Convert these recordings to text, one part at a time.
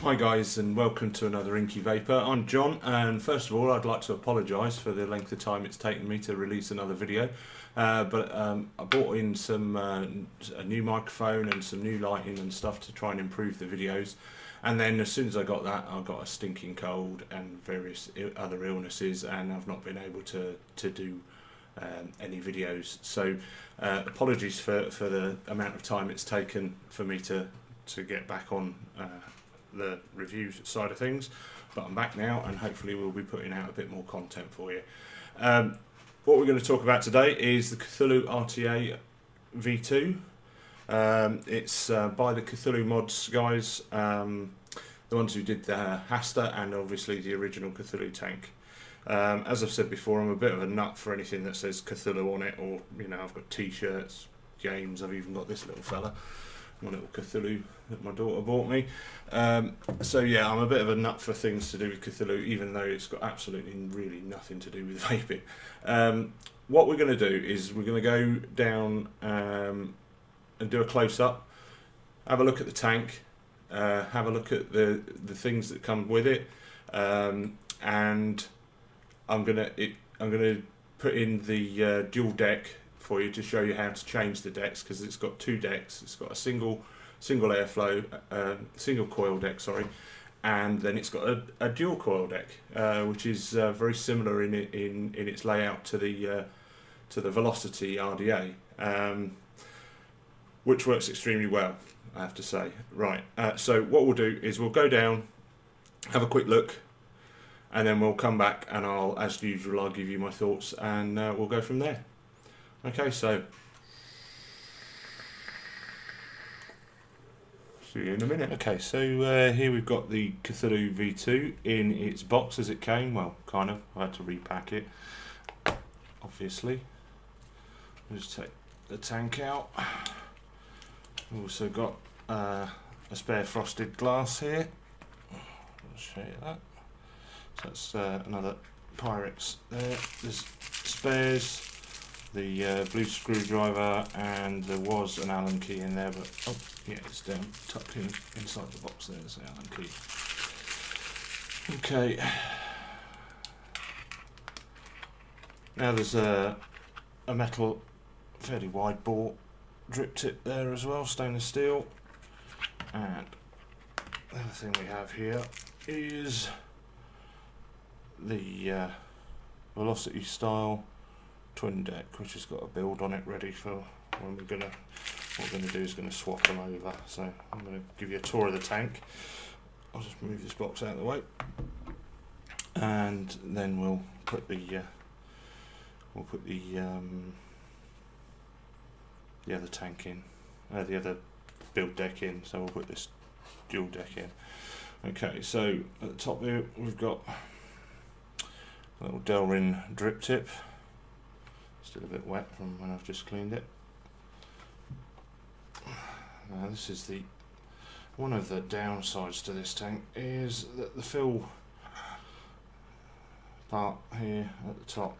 Hi guys, and welcome to another Inky Vaper. I'm John, and first of all I'd like to apologise for the length of time it's taken me to release another video, but I bought in a new microphone and some new lighting and stuff to try and improve the videos, and then as soon as I got that I got a stinking cold and various other illnesses, and I've not been able to do any videos, so apologies for the amount of time it's taken for me to get back on the review side of things, but I'm back now and hopefully we'll be putting out a bit more content for you. What we're going to talk about today is the Cthulhu RTA V2. It's by the Cthulhu mods guys, the ones who did the Hasta and obviously the original Cthulhu tank. As I've said before, I'm a bit of a nut for anything that says Cthulhu on it, or I've got t-shirts, games, I've even got this little fella, my little Cthulhu that my daughter bought me. So yeah, I'm a bit of a nut for things to do with Cthulhu, even though it's got absolutely really nothing to do with vaping. What we're going to do is we're going to go down and do a close-up, have a look at the tank, have a look at the things that come with it, and I'm gonna put in the dual deck for you to show you how to change the decks, because it's got two decks. It's got a single airflow, single coil deck, sorry, and then it's got a dual coil deck, which is very similar in its layout to the Velocity RDA, which works extremely well, I have to say. Right, so what we'll do is we'll go down, have a quick look, and then we'll come back and as usual, I'll give you my thoughts, and we'll go from there. Okay, so see you in a minute. Okay, so here we've got the Cthulhu V2 in its box as it came. Well, kind of. I had to repack it, obviously. I'll just take the tank out. We've also got a spare frosted glass here. I'll show you that. So that's another Pyrex there. There's spares, the blue screwdriver, and there was an Allen key in there, but oh yeah, it's down tucked in inside the box there. There's the Allen key. Okay, now there's a metal, fairly wide bore drip tip there as well, stainless steel, and the other thing we have here is the Velocity style twin deck, which has got a build on it ready for when what we're gonna do is gonna swap them over. So I'm gonna give you a tour of the tank. I'll just move this box out of the way, and then we'll put the other tank in, the other build deck in. So we'll put this dual deck in. Okay, so at the top here we've got a little Delrin drip tip. Still a bit wet from when I've just cleaned it. Now this is one of the downsides to this tank is that the fill part here at the top,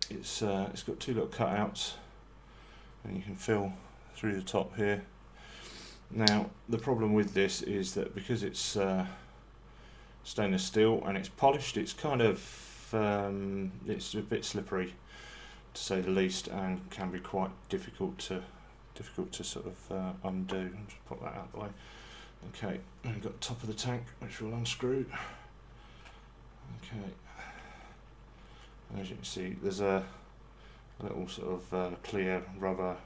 it's got two little cutouts, and you can fill through the top here. Now the problem with this is that because it's stainless steel and it's polished, it's kind of it's a bit slippery, to say the least, and can be quite difficult to sort of undo. I'll just pop that out of the way. Okay, and we've got the top of the tank, which we'll unscrew. Okay, and as you can see, there's a little sort of clear rubber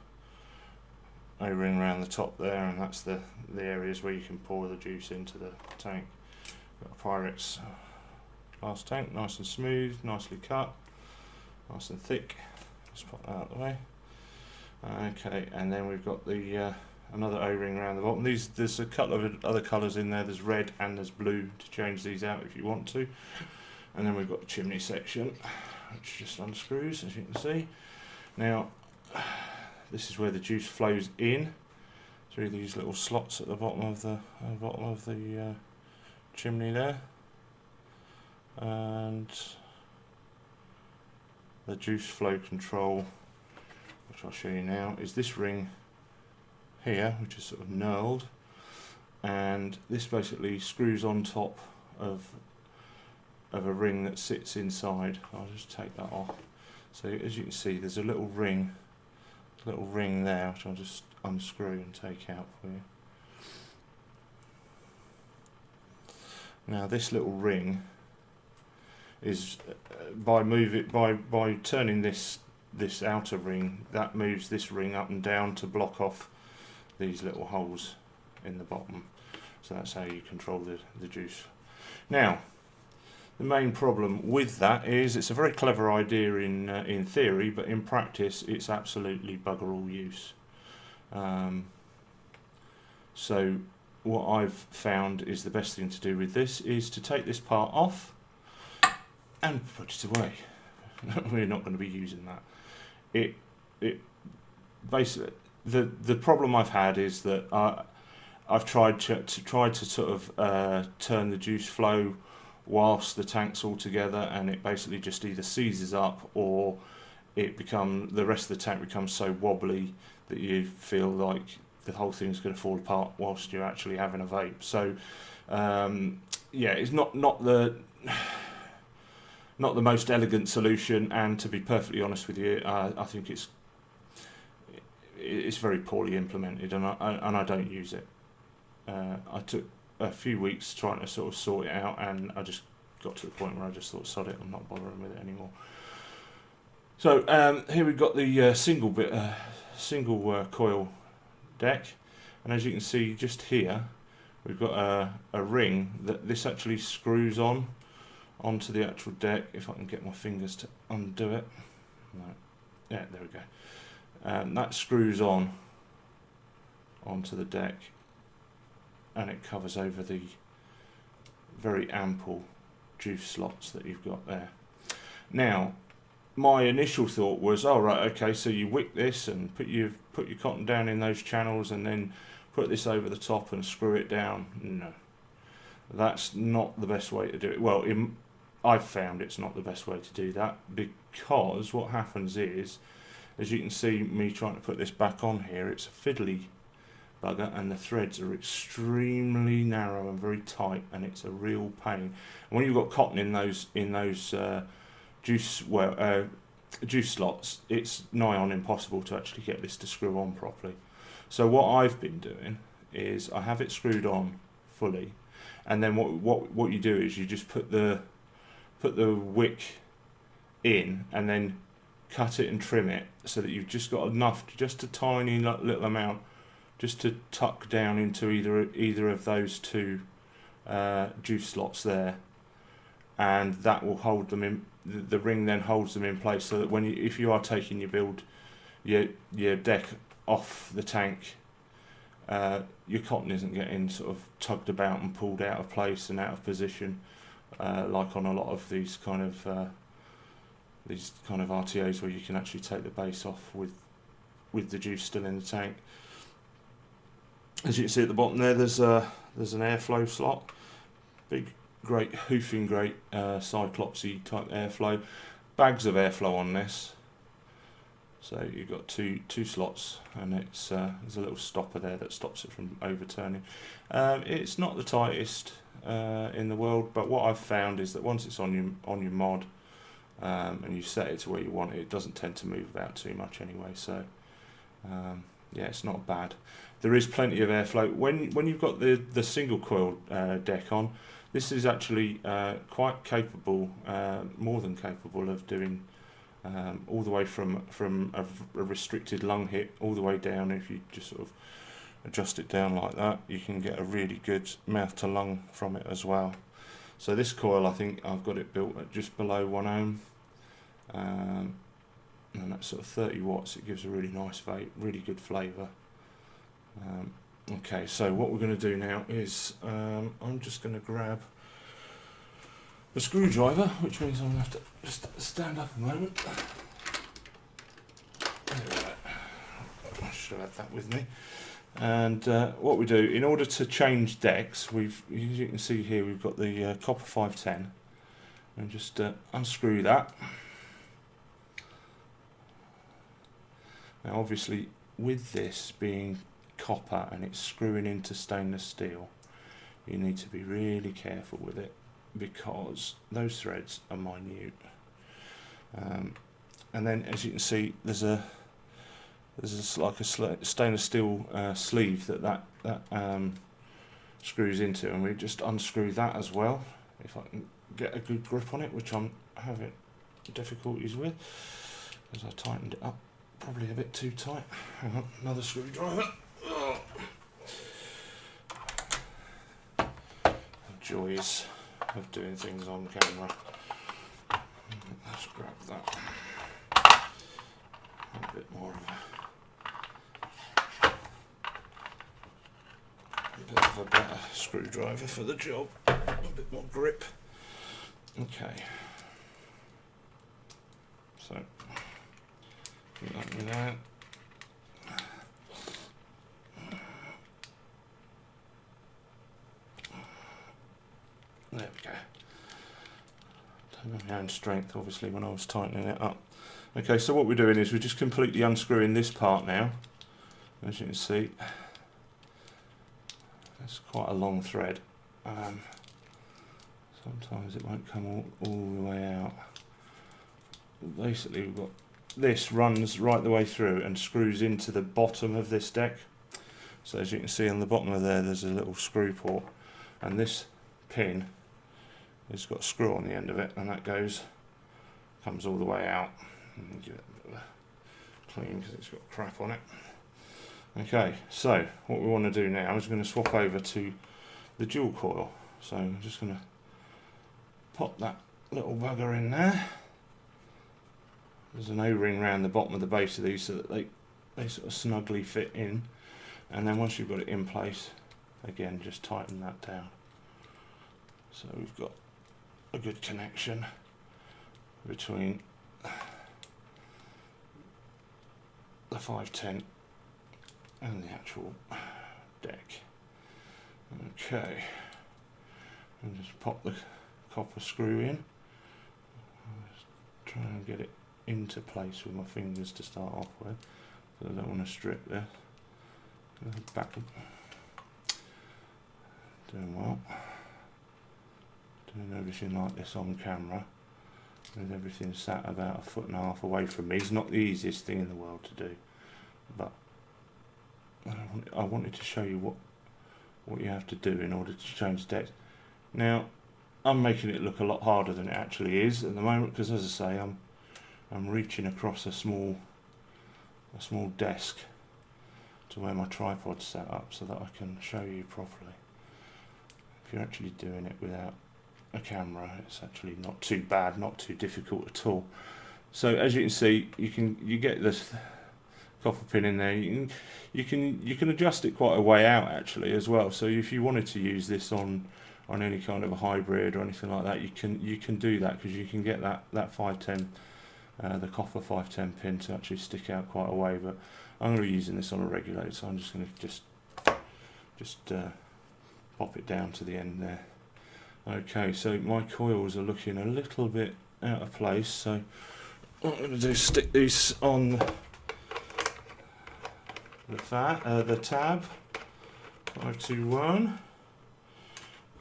O-ring around the top there, and that's the areas where you can pour the juice into the tank. Got a Pyrex glass tank, nice and smooth, nicely cut, nice and thick. Just pop that out of the way. Okay, and then we've got the another O-ring around the bottom. There's a couple of other colours in there. There's red and there's blue to change these out if you want to. And then we've got the chimney section, which just unscrews, as you can see. Now, this is where the juice flows in through these little slots at the bottom of the chimney there, and the juice flow control, which I'll show you now, is this ring here, which is sort of knurled, and this basically screws on top of a ring that sits inside. I'll just take that off. So as you can see, there's a little ring there, which I'll just unscrew and take out for you. Now this little ring is by turning this outer ring, that moves this ring up and down to block off these little holes in the bottom. So that's how you control the juice. Now, the main problem with that is it's a very clever idea in theory, but in practice it's absolutely bugger all use. So what I've found is the best thing to do with this is to take this part off and put it away. We're not going to be using that. It basically, the problem I've had is that I've tried to sort of turn the juice flow whilst the tank's all together, and it basically just either seizes up or the rest of the tank becomes so wobbly that you feel like the whole thing's going to fall apart whilst you're actually having a vape. So yeah, it's not the most elegant solution, and to be perfectly honest with you, I think it's very poorly implemented, and I don't use it. I took a few weeks trying to sort of sort it out, and I just got to the point where I just thought, sod it, I'm not bothering with it anymore. So here we've got the single coil deck, and as you can see just here we've got a ring that this actually screws onto the actual deck. If I can get my fingers to undo it. Right. Yeah, there we go. That screws onto the deck, and it covers over the very ample juice slots that you've got there. Now, my initial thought was, oh right, okay, so you wick this and put your cotton down in those channels and then put this over the top and screw it down. No, that's not the best way to do it. Well, I've found it's not the best way to do that, because what happens is, as you can see me trying to put this back on here, it's a fiddly bugger, and the threads are extremely narrow and very tight, and it's a real pain. And when you've got cotton in those juice slots, it's nigh on impossible to actually get this to screw on properly. So what I've been doing is I have it screwed on fully, and then what you do is you just put the wick in and then cut it and trim it so that you've just got enough, just a tiny little amount, just to tuck down into either of those two juice slots there, and that will hold them in. The ring then holds them in place, so that if you are taking your deck off the tank, your cotton isn't getting sort of tugged about and pulled out of place and out of position, like on a lot of these kind of RTAs where you can actually take the base off with the juice still in the tank. As you can see at the bottom there's an airflow slot, big, great, hoofing great Cyclopsy type airflow, bags of airflow on this. So you've got two slots, and there's a little stopper there that stops it from overturning. It's not the tightest in the world, but what I've found is that once it's on your mod and you set it to where you want it, it doesn't tend to move about too much anyway. So yeah, it's not bad. There is plenty of airflow when you've got the single coil deck on. This is actually quite capable, more than capable of doing all the way from a restricted lung hit all the way down. If you just sort of adjust it down like that, you can get a really good mouth to lung from it as well. So this coil, I think I've got it built at just below 1 ohm, and that's sort of 30 watts. It gives a really nice vape, really good flavour. Okay, so what we're going to do now is I'm just going to grab the screwdriver, which means I'm going to have to just stand up a moment. There we go. I should have that with me. And what we do, in order to change decks, as you can see here, we've got the copper 510, and just unscrew that. Now obviously with this being copper and it's screwing into stainless steel, you need to be really careful with it, because those threads are minute. And then, as you can see, there's like a stainless steel sleeve that screws into, and we just unscrew that as well, if I can get a good grip on it, which I'm having difficulties with, as I tightened it up probably a bit too tight. Hang on, another screwdriver. Oh. The joys of doing things on camera. Let's grab that. A bit more of a better screwdriver for the job. A bit more grip. Okay. So, let me know. There we go. Don't have my own strength, obviously, when I was tightening it up. Okay, so what we're doing is we're just completely unscrewing this part now. As you can see, it's quite a long thread. Sometimes it won't come all the way out. Basically, we've got this runs right the way through and screws into the bottom of this deck. So as you can see on the bottom of there's a little screw port, and this pin has got a screw on the end of it, and that comes all the way out. And give it a bit of a clean because it's got crap on it. Okay, so what we want to do now is we're going to swap over to the dual coil. So I'm just going to pop that little bugger in there. There's an O-ring around the bottom of the base of these so that they sort of snugly fit in, and then once you've got it in place, again just tighten that down. So we've got a good connection between the 510 and the actual deck. Okay, and just pop the copper screw in. Just try and get it into place with my fingers to start off with, so I don't want to strip there. Back, doing well, doing everything like this on camera, with everything sat about 1.5 feet away from me. It's not the easiest thing in the world to do, but I wanted to show you what you have to do in order to change decks. Now, I'm making it look a lot harder than it actually is at the moment, because as I say, I'm reaching across a small desk to where my tripod's set up so that I can show you properly. If you're actually doing it without a camera, it's actually not too bad, not too difficult at all. So as you can see, you get this copper pin in there. You can adjust it quite a way out actually as well. So if you wanted to use this on any kind of a hybrid or anything like that, you can do that, because you can get that 510, the copper 510 pin to actually stick out quite a way. But I'm going to be using this on a regulator, so I'm just going to just pop it down to the end there. Okay, so my coils are looking a little bit out of place, so what I'm going to do is stick these on the tab 521.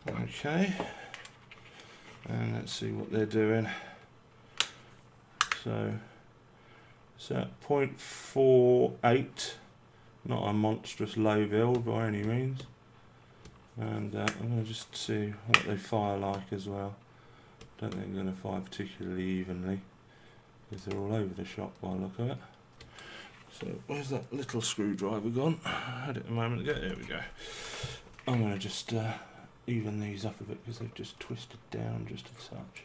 Okay, and let's see what they're doing. So it's at 0.48, not a monstrous low build by any means, and I'm going to just see what they fire like as well. Don't think they're going to fire particularly evenly, because they're all over the shop by the look of it. So where's that little screwdriver gone? I had it a moment ago. There we go. I'm going to just even these up a bit, because they've just twisted down just a touch.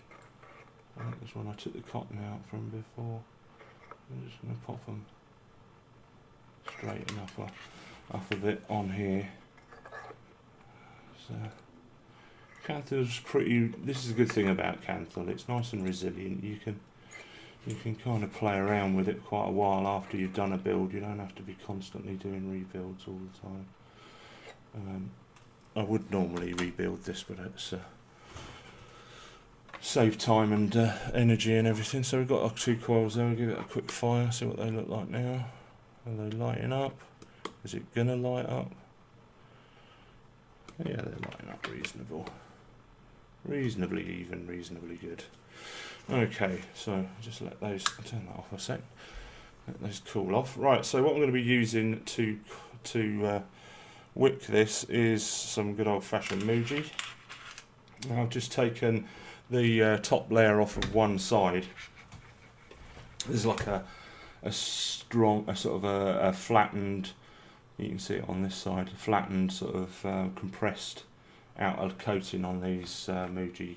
I think that's when I took the cotton out from before. I'm just going to pop them straight enough up a bit on here. So Cthulhu's pretty. This is a good thing about Cthulhu. It's nice and resilient. You can kind of play around with it quite a while after you've done a build. You don't have to be constantly doing rebuilds all the time. I would normally rebuild this, but it's save time and energy and everything. So we've got our 2 coils there. We'll give it a quick fire, see what they look like now. Are they lighting up? Is it going to light up? Yeah, they're lighting up reasonably even, reasonably good. Okay, so just let those, turn that off a sec, let those cool off. Right, so what I'm going to be using to wick this is some good old-fashioned Muji. Now I've just taken the top layer off of one side. There's like a sort of a flattened, you can see it on this side, flattened sort of compressed outer coating on these Muji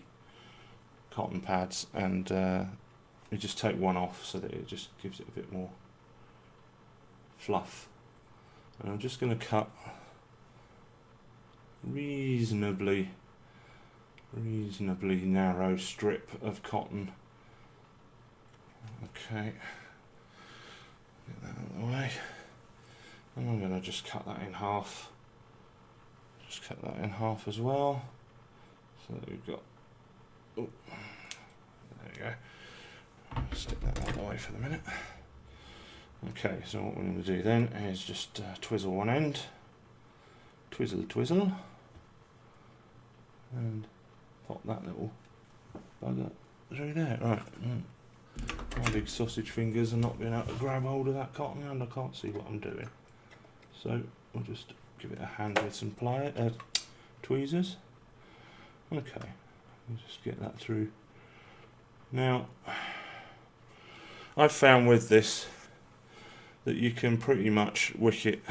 cotton pads, and you just take one off so that it just gives it a bit more fluff. And I'm just going to cut reasonably narrow strip of cotton. Okay, get that out of the way, and I'm going to just cut that in half. Just cut that in half as well, so that we've got, oh, there you go, stick that out of the way for the minute. Okay, so what we're going to do then is just twizzle one end, twizzle, and pop that little bugger through there. Right, my big sausage fingers are not being able to grab hold of that cotton, and I can't see what I'm doing. So we'll just give it a hand with some tweezers. Okay, just get that through. Now, I've found with this that you can pretty much wick it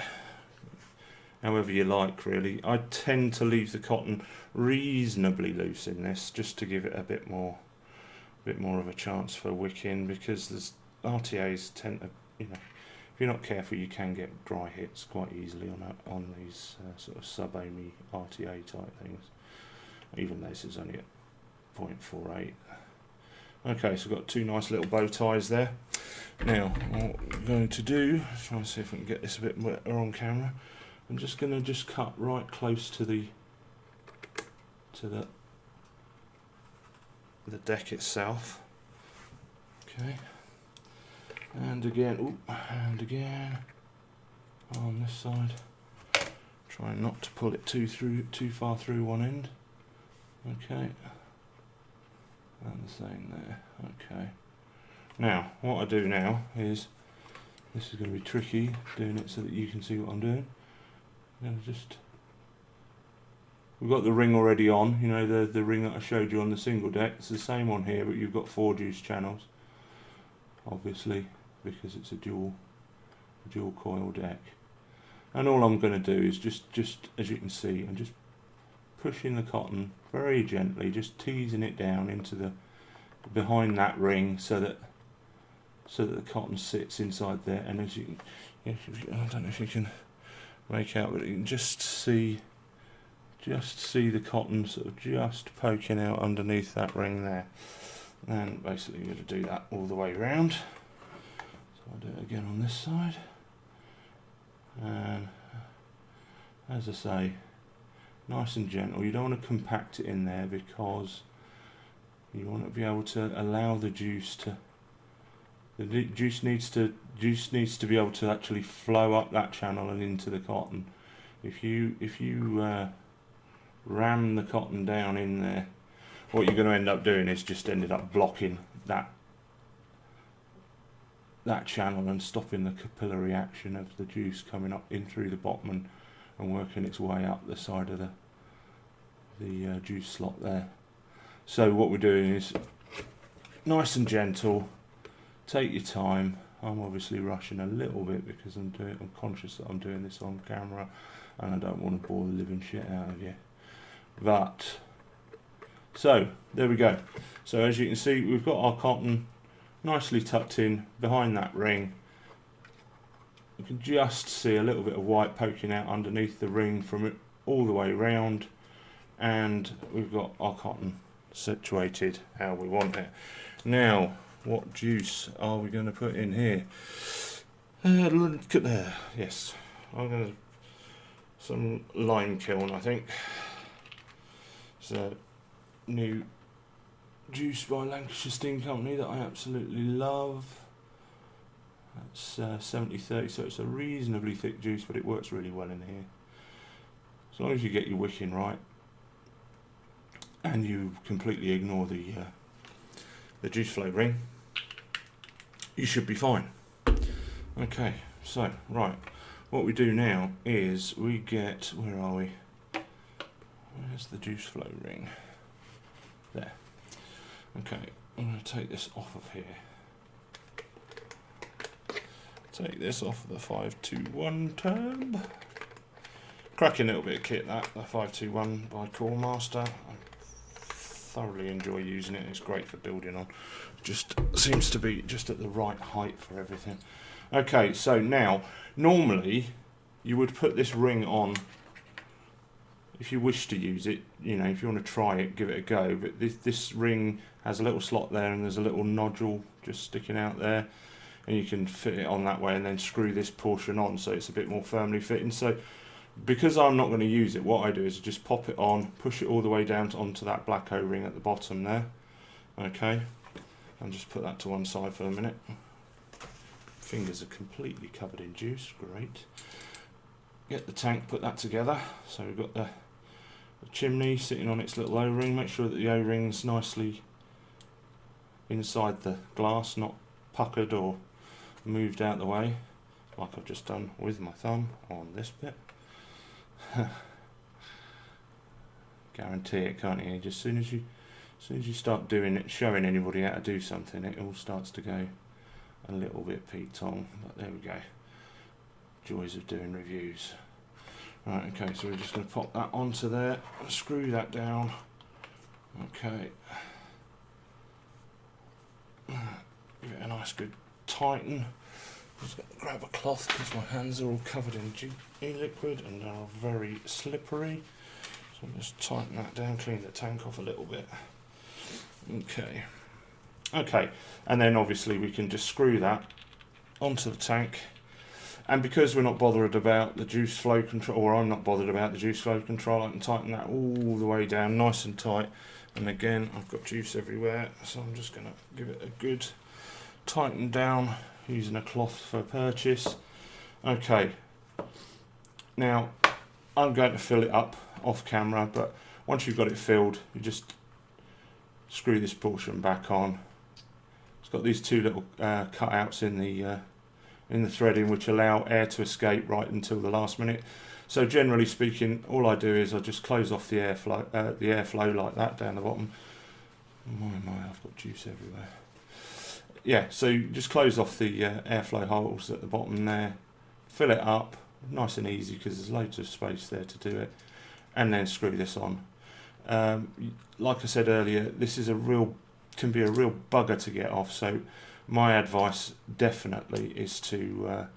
however you like, really. I tend to leave the cotton reasonably loose in this, just to give it a bit more of a chance for wicking, because there's RTAs tend to, you know, if you're not careful, you can get dry hits quite easily on these sort of sub-ohmy RTA type things. Even this is only at 0.48. Okay, so we've got two nice little bow ties there. Now, what we're going to do, try and see if we can get this a bit better on camera. I'm just going to cut right close to the deck itself. Okay. And again on this side, trying not to pull it too far through one end. Okay, and the same there. Okay, now what I do now is, this is going to be tricky doing it so that you can see what I'm doing. I'm going to just, we've got the ring already on, you know, the ring that I showed you on the single deck. It's the same on here, but you've got 4 juice channels, obviously, because it's a dual coil deck. And all I'm going to do is just as you can see, I'm just pushing the cotton very gently, just teasing it down into the behind that ring, so that the cotton sits inside there. And as you can, I don't know if you can make out, but you can just see the cotton sort of just poking out underneath that ring there. And basically you're going to do that all the way around. So I'll do it again on this side, and as I say, nice and gentle. You don't want to compact it in there, because you want to be able to allow the juice to, juice needs to be able to actually flow up that channel and into the cotton. If you ram the cotton down in there, what you're going to end up doing is just ended up blocking that channel and stopping the capillary action of the juice coming up in through the bottom and working its way up the side of the juice slot there. So what we're doing is nice and gentle, take your time. I'm obviously rushing a little bit because I'm conscious that I'm doing this on camera and I don't want to bore the living shit out of you. But so there we go. So as you can see, we've got our cotton nicely tucked in behind that ring. You can just see a little bit of white poking out underneath the ring from it all the way round, and we've got our cotton situated how we want it. Now, what juice are we going to put in here? Look at there. Yes, I'm going to some lime kiln, I think. It's a new juice by Lancashire Steam Company that I absolutely love. That's 70-30, so it's a reasonably thick juice, but it works really well in here. As long as you get your wicking right and you completely ignore the juice flow ring, you should be fine. Okay, so right, what we do now is we get, where are we? Where's the juice flow ring? There. Okay, I'm going to take this off of here. Take this off of the 521 tab. Cracking little bit of kit, that, the 521 by Master. I thoroughly enjoy using it, it's great for building on. Just seems to be just at the right height for everything. Okay, so now, normally you would put this ring on if you wish to use it, you know, if you want to try it, give it a go, but this ring has a little slot there and there's a little nodule just sticking out there, and you can fit it on that way and then screw this portion on so it's a bit more firmly fitting. So because I'm not going to use it, what I do is just pop it on, push it all the way down onto that black O-ring at the bottom there. Okay, and just put that to one side for a minute. Fingers are completely covered in juice, great. Get the tank, put that together. So we've got the chimney sitting on its little O-ring. Make sure that the O-ring's nicely inside the glass, not puckered or moved out the way, like I've just done with my thumb on this bit. Guarantee it, can't you? Just as soon as you start doing it, showing anybody how to do something, it all starts to go a little bit peaked on. But there we go. Joys of doing reviews. Right, okay, so we're just going to pop that onto there, screw that down. Okay. Give it a nice good tighten. Just got to grab a cloth because my hands are all covered in e-liquid and are very slippery. So I'll just tighten that down, clean the tank off a little bit. Okay. Okay, and then obviously we can just screw that onto the tank. And because we're not bothered about the juice flow control, or I'm not bothered about the juice flow control, I can tighten that all the way down nice and tight. And again, I've got juice everywhere, so I'm just going to give it a good tighten down using a cloth for purchase. Okay, now I'm going to fill it up off camera, but once you've got it filled, you just screw this portion back on. It's got these two little cutouts in the threading which allow air to escape right until the last minute. So generally speaking, all I do is I just close off the airflow like that down the bottom. My, I've got juice everywhere. Yeah, so you just close off the airflow holes at the bottom there, fill it up, nice and easy because there's loads of space there to do it, and then screw this on. Like I said earlier, this is can be a real bugger to get off. So my advice definitely is to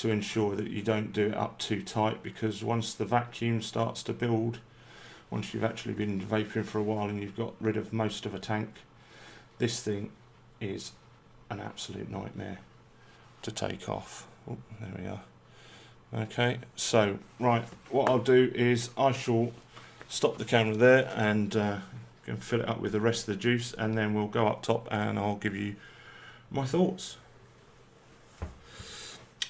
ensure that you don't do it up too tight, because once the vacuum starts to build, once you've actually been vaping for a while and you've got rid of most of a tank, this thing is an absolute nightmare to take off. Oh, there we are. Okay, so right, what I'll do is I shall stop the camera there and fill it up with the rest of the juice, and then we'll go up top and I'll give you my thoughts.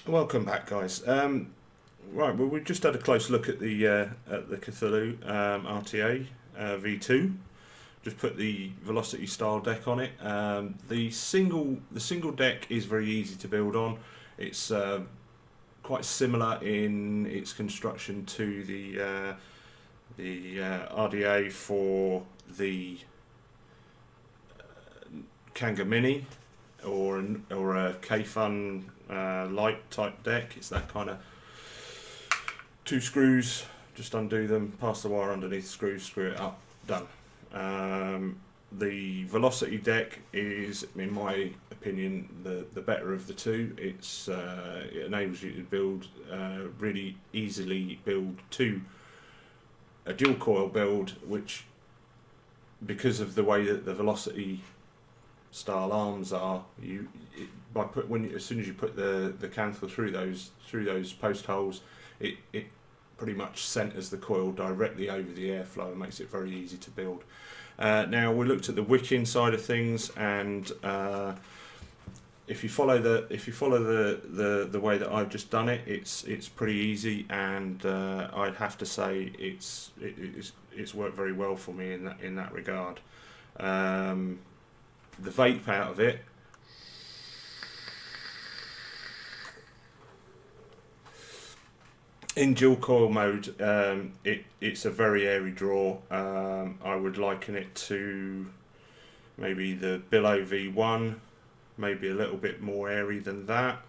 Welcome back, guys. Right, well, we just had a close look at the Cthulhu RTA V2. Just put the velocity style deck on it. The single deck is very easy to build on. It's quite similar in its construction to the RDA for the Kanga Mini or a K-Fun light type deck. It's that kind of two screws, just undo them, pass the wire underneath the screws, screw it up, done. The velocity deck is, in my opinion, the better of the two. It enables you to build really easily a dual coil build, which, because of the way that the velocity style arms are, as soon as you put the canther through those post holes, it pretty much centers the coil directly over the airflow and makes it very easy to build. Now we looked at the wicking side of things, and if you follow the way that I've just done it, it's pretty easy, and I'd have to say it's worked very well for me in that regard. The vape out of it, in dual coil mode, it's a very airy draw. I would liken it to maybe the Billow V1, maybe a little bit more airy than that,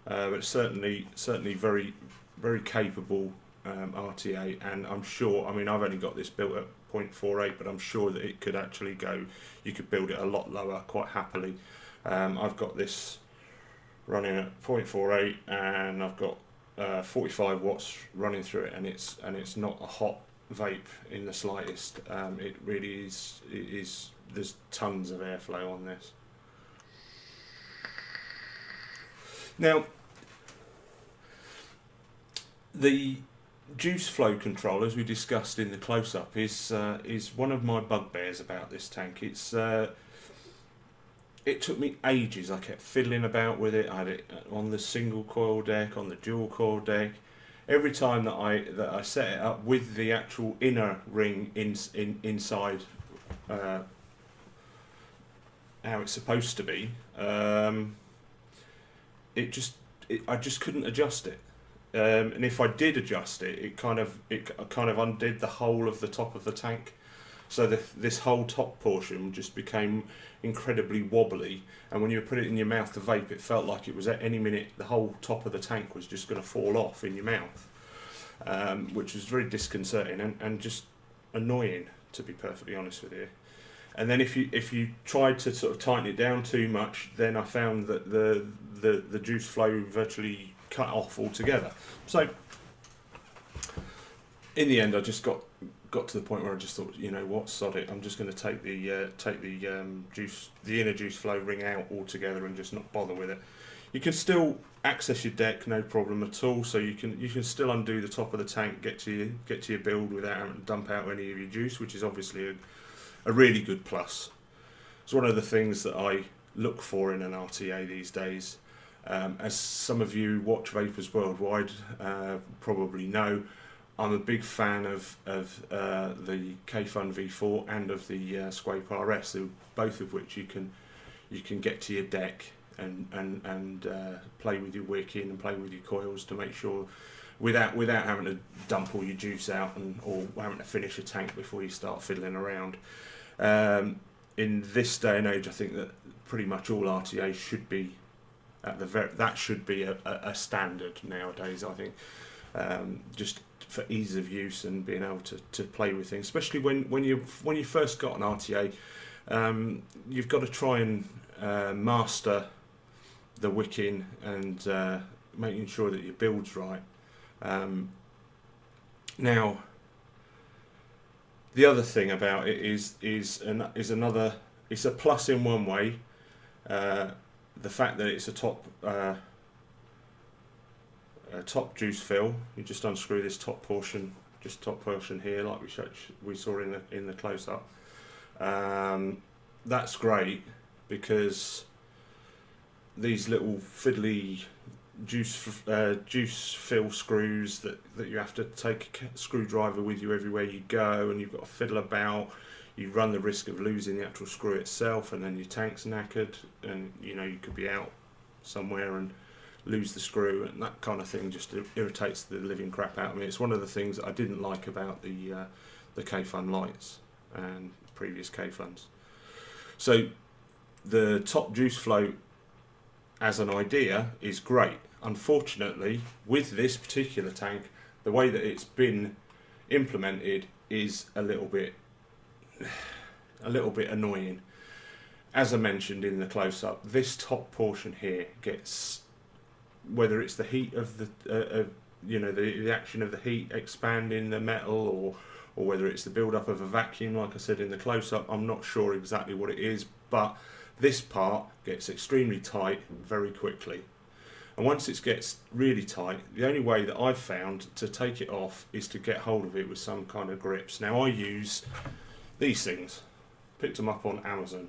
but certainly very very capable RTA. And I'm sure, I mean, I've only got this built at 0.48, but I'm sure that it could actually go, you could build it a lot lower quite happily. I've got this running at 0.48, and I've got 45 watts running through it, and it's not a hot vape in the slightest. It really is. There's tons of airflow on this. Now, the juice flow control, as we discussed in the close-up, is one of my bugbears about this tank. It took me ages. I kept fiddling about with it. I had it on the single coil deck, on the dual coil deck. Every time that I set it up with the actual inner ring inside how it's supposed to be, I just couldn't adjust it. And if I did adjust it, it kind of undid the whole of the top of the tank. So this whole top portion just became incredibly wobbly, and when you put it in your mouth to vape, it felt like it was at any minute the whole top of the tank was just going to fall off in your mouth, which was very disconcerting and just annoying, to be perfectly honest with you. And then if you tried to sort of tighten it down too much, then I found that the juice flow virtually cut off altogether. So in the end, I just got to the point where I just thought, you know what, sod it. I'm just going to take the inner juice flow ring out altogether and just not bother with it. You can still access your deck, no problem at all. So you can still undo the top of the tank, get to your build without having to dump out any of your juice, which is obviously a really good plus. It's one of the things that I look for in an RTA these days. As some of you watch Vapers Worldwide probably know, I'm a big fan of the K-Fun V4 and of the Squape RS, both of which you can get to your deck and play with your wicking and play with your coils to make sure, without having to dump all your juice out or having to finish a tank before you start fiddling around. In this day and age, I think that pretty much all RTAs should be that should be a standard nowadays. I think just for ease of use and being able to play with things, especially when you first got an RTA, you've got to try and master the wicking and making sure that your build's right. Now, the other thing about it is another. It's a plus in one way. The fact that it's a top juice fill. You just unscrew this top portion here, like we saw in the close up. That's great, because these little fiddly juice fill screws that you have to take a screwdriver with you everywhere you go, and you've got to fiddle about. You run the risk of losing the actual screw itself, and then your tank's knackered, and you could be out somewhere and lose the screw, and that kind of thing just irritates the living crap out of me. It's one of the things that I didn't like about the K-Fun lights and previous K-Funs. So the top juice flow as an idea is great. Unfortunately, with this particular tank, the way that it's been implemented is a little bit annoying. As I mentioned in the close-up, this top portion here gets, whether it's the heat of the action of the heat expanding the metal, or whether it's the build-up of a vacuum, like I said in the close-up, I'm not sure exactly what it is, but this part gets extremely tight very quickly. And once it gets really tight, the only way that I've found to take it off is to get hold of it with some kind of grips. Now, I use these things. Picked them up on Amazon.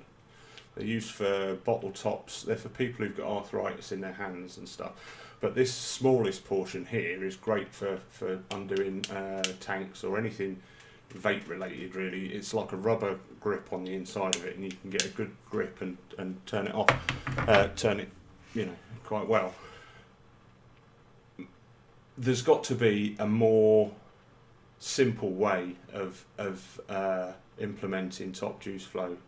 They're used for bottle tops. They're for people who've got arthritis in their hands and stuff. But this smallest portion here is great for undoing tanks or anything vape related, really. It's like a rubber grip on the inside of it, and you can get a good grip and turn it off, turn it, you know, quite well. There's got to be a more simple way of implementing top juice flow,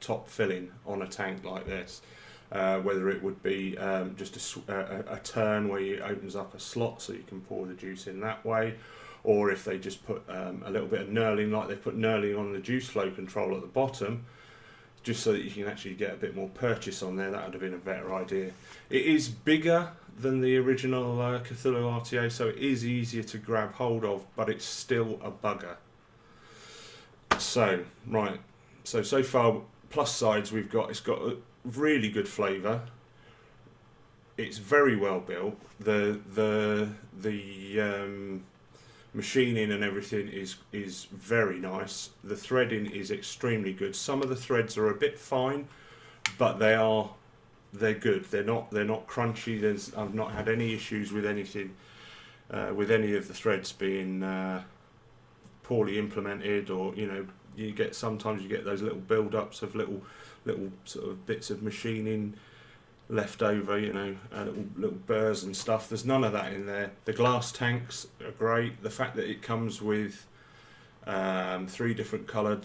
top filling on a tank like this. Whether it would be just a turn where it opens up a slot so you can pour the juice in that way, or if they just put a little bit of knurling, like they put knurling on the juice flow control at the bottom, just so that you can actually get a bit more purchase on there. That would have been a better idea. It is bigger than the original Cthulhu RTA, so it is easier to grab hold of, but it's still a bugger. So, right, so far, plus sides we've got, it's got a really good flavour. It's very well built. The machining and everything is very nice. The threading is extremely good. Some of the threads are a bit fine, but they're good. They're not crunchy. I've not had any issues with anything with any of the threads being poorly implemented, or sometimes you get those little build-ups of little sort of bits of machining left over, little burrs and stuff. There's none of that in there. The glass tanks are great. The fact that it comes with 3 different coloured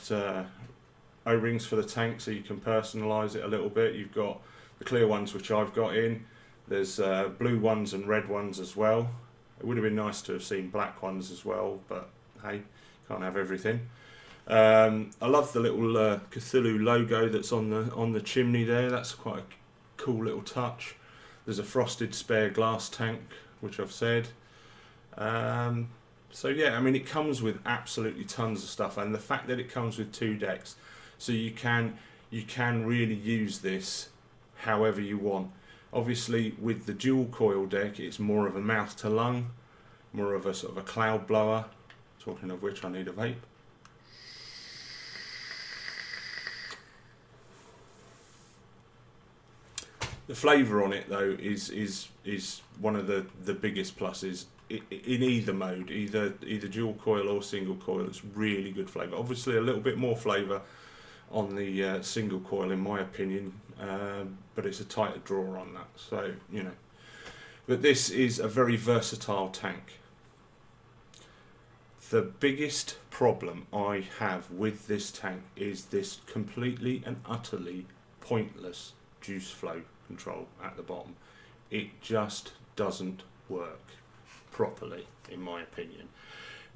O-rings for the tank, so you can personalise it a little bit. You've got the clear ones, which I've got in. There's blue ones and red ones as well. It would have been nice to have seen black ones as well, but hey, can't have everything. I love the little Cthulhu logo that's on the chimney there. That's quite a cool little touch. There's a frosted spare glass tank, which I've said. So yeah, I mean, it comes with absolutely tons of stuff, and the fact that it comes with 2 decks, so you can really use this however you want. Obviously, with the dual coil deck, it's more of a mouth to lung, more of a sort of a cloud blower. Talking of which, I need a vape. The flavour on it though is one of the biggest pluses in either mode, either dual coil or single coil. It's really good flavour. Obviously a little bit more flavour on the single coil in my opinion, but it's a tighter draw on that. So but this is a very versatile tank. The biggest problem I have with this tank is this completely and utterly pointless juice flow control at the bottom. It just doesn't work properly, in my opinion.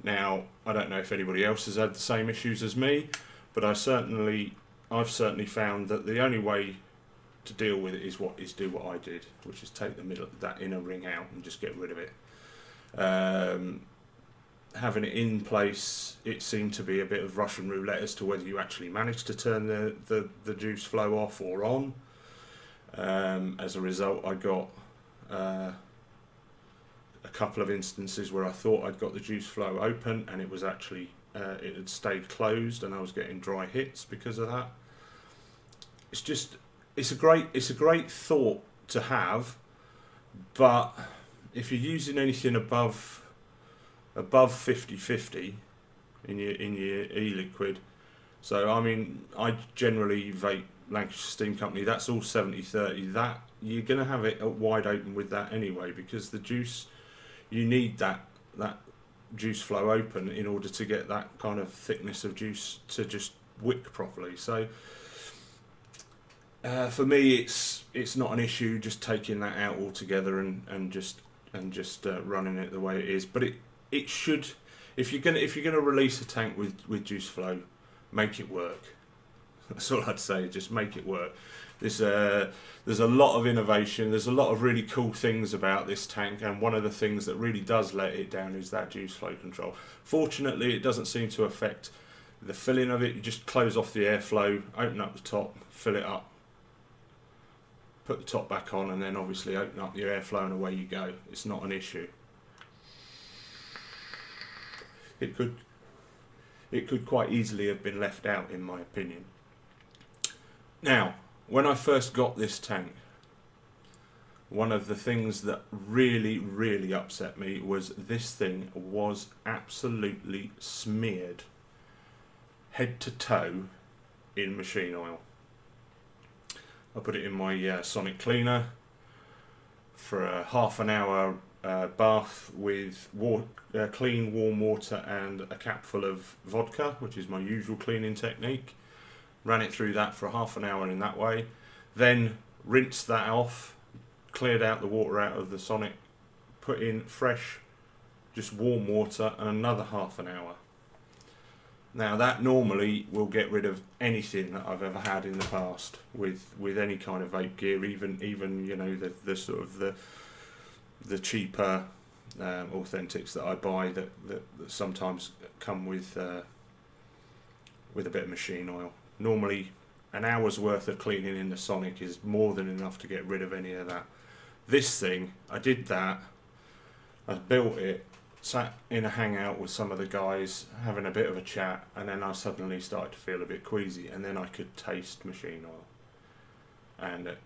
Now, I don't know if anybody else has had the same issues as me, but I've certainly found that the only way to deal with it is do what I did, which is take that inner ring out and just get rid of it. Having it in place, it seemed to be a bit of Russian roulette as to whether you actually managed to turn the juice flow off or on. As a result, I got a couple of instances where I thought I'd got the juice flow open, and it was actually it had stayed closed, and I was getting dry hits because of that. It's a great thought to have, but if you're using anything above 50/50 in your e-liquid, so I mean, I generally vape Lancashire Steam Company. That's all 70/30. That you're going to have it wide open with that anyway, because the juice, you need that juice flow open in order to get that kind of thickness of juice to just wick properly. So for me, it's not an issue just taking that out altogether and just running it the way it is. But it should, if you're gonna release a tank with juice flow, make it work. That's all I'd say. Just make it work. There's a lot of innovation. There's a lot of really cool things about this tank, and one of the things that really does let it down is that juice flow control. Fortunately, it doesn't seem to affect the filling of it. You just close off the airflow, open up the top, fill it up, put the top back on, and then obviously open up the airflow, and away you go. It's not an issue. It could quite easily have been left out, in my opinion. Now, when I first got this tank, one of the things that really upset me was this thing was absolutely smeared head to toe in machine oil. I put it in my sonic cleaner for a half an hour bath with clean warm water and a capful of vodka, which is my usual cleaning technique. Ran it through that for half an hour in that way, then rinsed that off, cleared out the water out of the sonic, put in fresh just warm water and another half an hour. Now that normally will get rid of anything that I've ever had in the past with any kind of vape gear, even you know the sort of the cheaper authentics that I buy that sometimes come with a bit of machine oil. Normally an hour's worth of cleaning in the sonic is more than enough to get rid of any of that. This thing, I did that, I built it, sat in a hangout with some of the guys having a bit of a chat, and then I suddenly started to feel a bit queasy, and then I could taste machine oil, and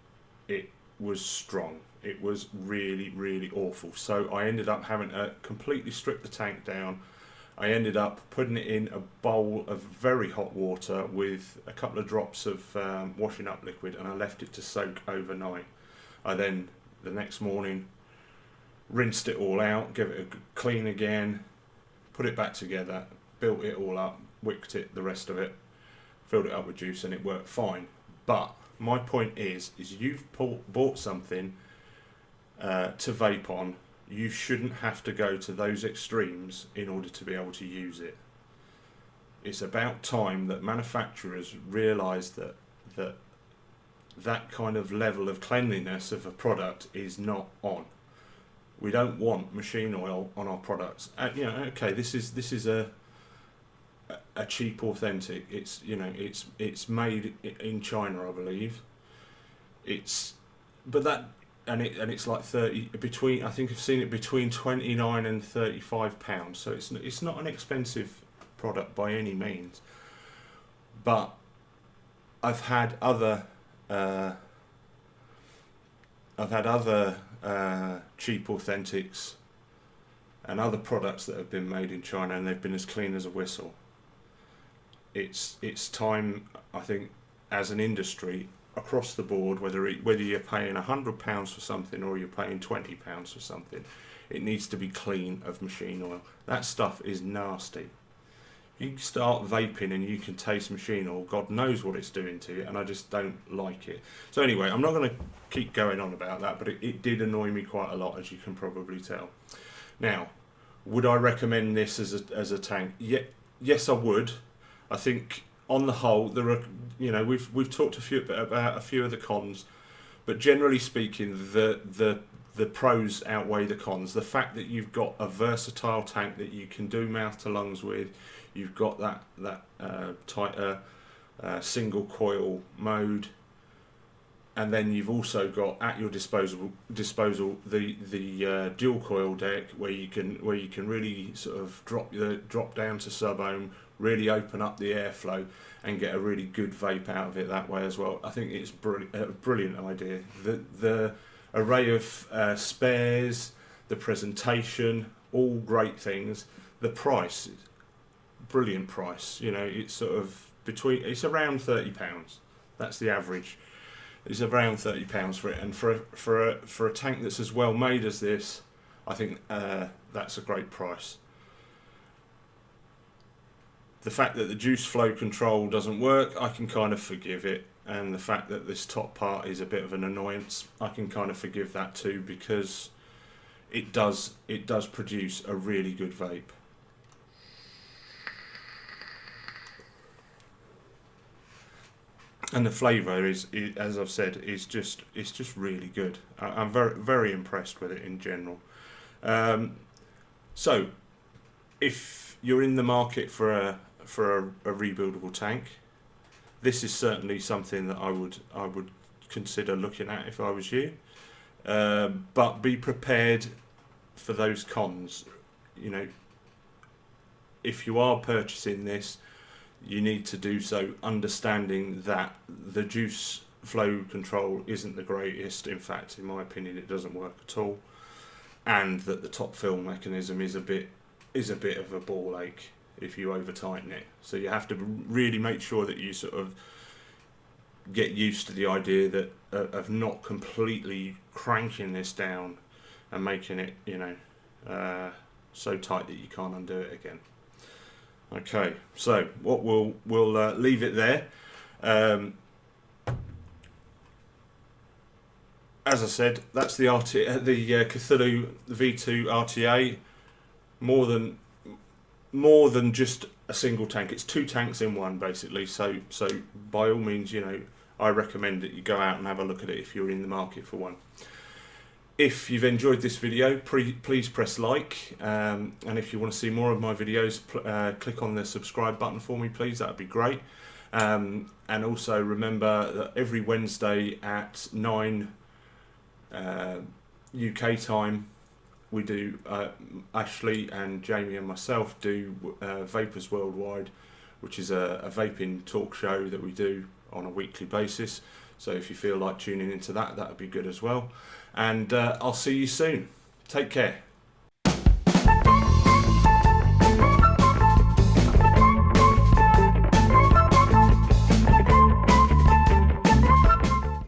it was strong. It was really awful. So I ended up having to completely strip the tank down. I ended up putting it in a bowl of very hot water with a couple of drops of washing up liquid, and I left it to soak overnight. I then, the next morning, rinsed it all out, gave it a clean again, put it back together, built it all up, wicked it, the rest of it, filled it up with juice, and it worked fine. But my point is you've bought something to vape on. You shouldn't have to go to those extremes in order to be able to use it. It's about time that manufacturers realise that kind of level of cleanliness of a product is not on. We don't want machine oil on our products. You know, okay, this is a cheap authentic. It's, you know, it's made in China, I believe. It's like 30 between. I think I've seen it between 29 and 35 pounds. So it's not an expensive product by any means. But I've had other cheap authentics and other products that have been made in China, and they've been as clean as a whistle. It's time, I think, as an industry across the board, whether you're paying £100 for something or you're paying £20 for something, it needs to be clean of machine oil. That stuff is nasty. You start vaping and you can taste machine oil, God knows what it's doing to you, and I just don't like it. So anyway, I'm not going to keep going on about that, but it did annoy me quite a lot, as you can probably tell. Now, would I recommend this as a tank? Yes, I would. I think on the whole, there are, you know, we've talked about a few of the cons, but generally speaking, the pros outweigh the cons. The fact that you've got a versatile tank that you can do mouth to lungs with, you've got that tighter single coil mode, and then you've also got at your disposal the dual coil deck where you can really sort of drop down to sub ohm, really open up the airflow and get a really good vape out of it that way as well. I think it's a brilliant idea. The array of spares, the presentation, all great things. The price, brilliant price. You know, it's sort of it's around £30. That's the average. It's around £30 for it, and for a tank that's as well made as this, I think that's a great price. The fact that the juice flow control doesn't work, I can kind of forgive it, and the fact that this top part is a bit of an annoyance, I can kind of forgive that too, because it does produce a really good vape. And the flavour is, as I've said, it's just really good. I'm very impressed with it in general. So, if you're in the market for a rebuildable tank, this is certainly something that I would consider looking at if I was you. But be prepared for those cons. You know, if you are purchasing this, you need to do so understanding that the juice flow control isn't the greatest. In fact, in my opinion, it doesn't work at all, and that the top fill mechanism is a bit of a ball ache if you over tighten it. So you have to really make sure that you sort of get used to the idea that of not completely cranking this down and making it, you know, so tight that you can't undo it again. Okay, so what we'll leave it there. As I said, that's the Cthulhu V2 RTA. More than just a single tank. It's 2 tanks in one, basically. So by all means, you know, I recommend that you go out and have a look at it if you're in the market for one. If you've enjoyed this video, please press like, and if you want to see more of my videos, click on the subscribe button for me, please. That would be great. And also remember that every Wednesday at 9 UK time, we do, Ashley and Jamie and myself do Vapers Worldwide, which is a vaping talk show that we do on a weekly basis. So if you feel like tuning into that, that would be good as well. And I'll see you soon. Take care.